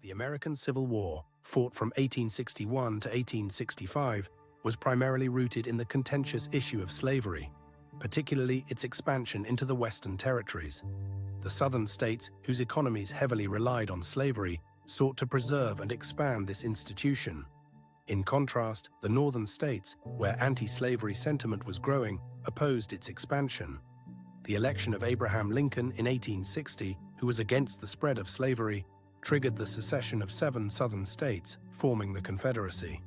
The American Civil War, fought from 1861 to 1865, was primarily rooted in the contentious issue of slavery, particularly its expansion into the Western territories. The Southern states, whose economies heavily relied on slavery, sought to preserve and expand this institution. In contrast, the Northern states, where anti-slavery sentiment was growing, opposed its expansion. The election of Abraham Lincoln in 1860, who was against the spread of slavery, triggered the secession of 7 Southern states, forming the Confederacy.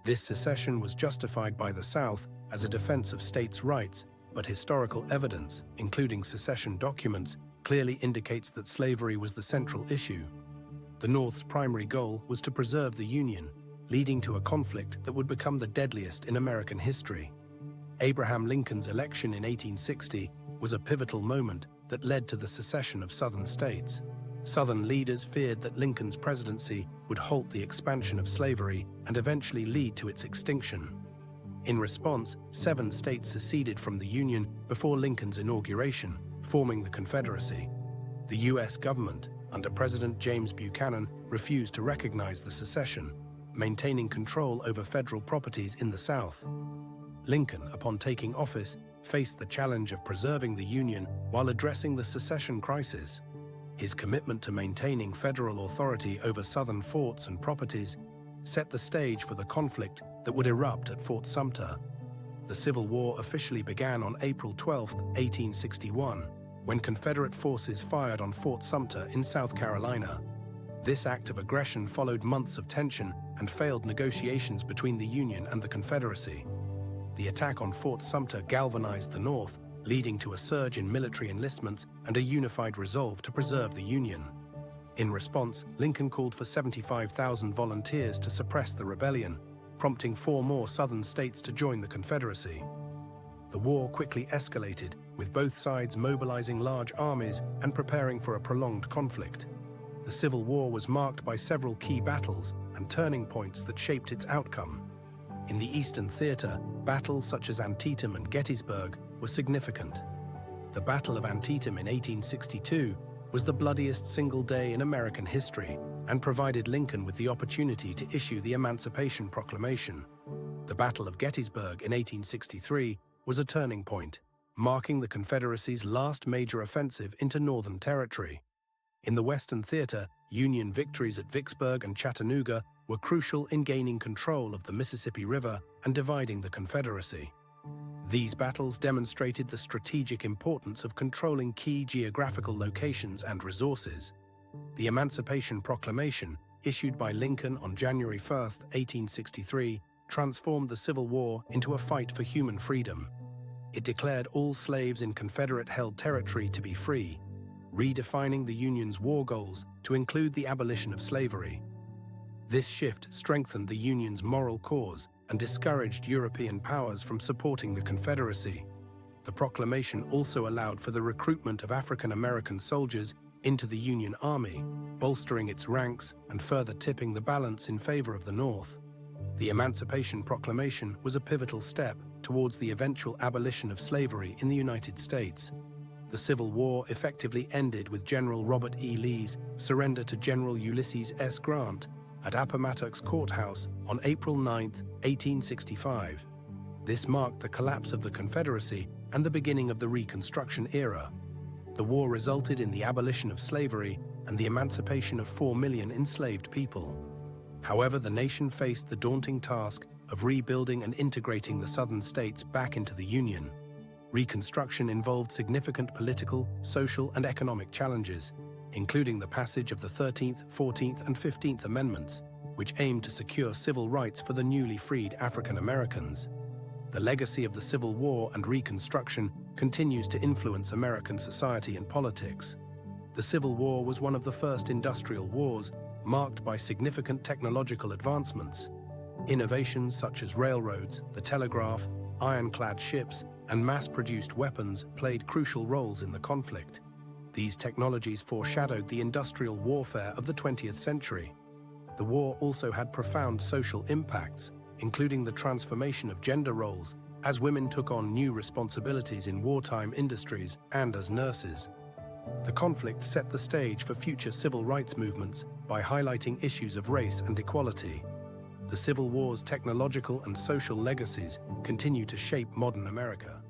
This secession was justified by the South as a defense of states' rights, but historical evidence, including secession documents, clearly indicates that slavery was the central issue. The North's primary goal was to preserve the Union, leading to a conflict that would become the deadliest in American history. Abraham Lincoln's election in 1860 was a pivotal moment that led to the secession of Southern states. Southern leaders feared that Lincoln's presidency would halt the expansion of slavery and eventually lead to its extinction. In response, 7 states seceded from the Union before Lincoln's inauguration, forming the Confederacy. The U.S. government, under President James Buchanan, refused to recognize the secession, maintaining control over federal properties in the South. Lincoln, upon taking office, faced the challenge of preserving the Union while addressing the secession crisis. His commitment to maintaining federal authority over Southern forts and properties set the stage for the conflict that would erupt at Fort Sumter. The Civil War officially began on April 12, 1861, when Confederate forces fired on Fort Sumter in South Carolina. This act of aggression followed months of tension and failed negotiations between the Union and the Confederacy. The attack on Fort Sumter galvanized the North, leading to a surge in military enlistments and a unified resolve to preserve the Union. In response, Lincoln called for 75,000 volunteers to suppress the rebellion, prompting 4 more Southern states to join the Confederacy. The war quickly escalated, with both sides mobilizing large armies and preparing for a prolonged conflict. The Civil War was marked by several key battles and turning points that shaped its outcome. In the Eastern Theater, battles such as Antietam and Gettysburg were significant. The Battle of Antietam in 1862 was the bloodiest single day in American history and provided Lincoln with the opportunity to issue the Emancipation Proclamation. The Battle of Gettysburg in 1863 was a turning point, marking the Confederacy's last major offensive into Northern territory. In the Western Theater, Union victories at Vicksburg and Chattanooga were crucial in gaining control of the Mississippi River and dividing the Confederacy. These battles demonstrated the strategic importance of controlling key geographical locations and resources. The Emancipation Proclamation, issued by Lincoln on January 1, 1863, transformed the Civil War into a fight for human freedom. It declared all slaves in Confederate-held territory to be free, redefining the Union's war goals to include the abolition of slavery. This shift strengthened the Union's moral cause and discouraged European powers from supporting the Confederacy. The proclamation also allowed for the recruitment of African American soldiers into the Union Army, bolstering its ranks and further tipping the balance in favor of the North. The Emancipation Proclamation was a pivotal step towards the eventual abolition of slavery in the United States. The Civil War effectively ended with General Robert E. Lee's surrender to General Ulysses S. Grant at Appomattox Court House on April 9, 1865. This marked the collapse of the Confederacy and the beginning of the Reconstruction era. The war resulted in the abolition of slavery and the emancipation of 4 million enslaved people. However, the nation faced the daunting task of rebuilding and integrating the Southern states back into the Union. Reconstruction involved significant political, social, and economic challenges, including the passage of the 13th, 14th, and 15th Amendments, which aimed to secure civil rights for the newly freed African Americans. The legacy of the Civil War and Reconstruction continues to influence American society and politics. The Civil War was one of the first industrial wars, marked by significant technological advancements. Innovations such as railroads, the telegraph, ironclad ships, and mass-produced weapons played crucial roles in the conflict. These technologies foreshadowed the industrial warfare of the 20th century. The war also had profound social impacts, including the transformation of gender roles, as women took on new responsibilities in wartime industries and as nurses. The conflict set the stage for future civil rights movements by highlighting issues of race and equality. The Civil War's technological and social legacies continue to shape modern America.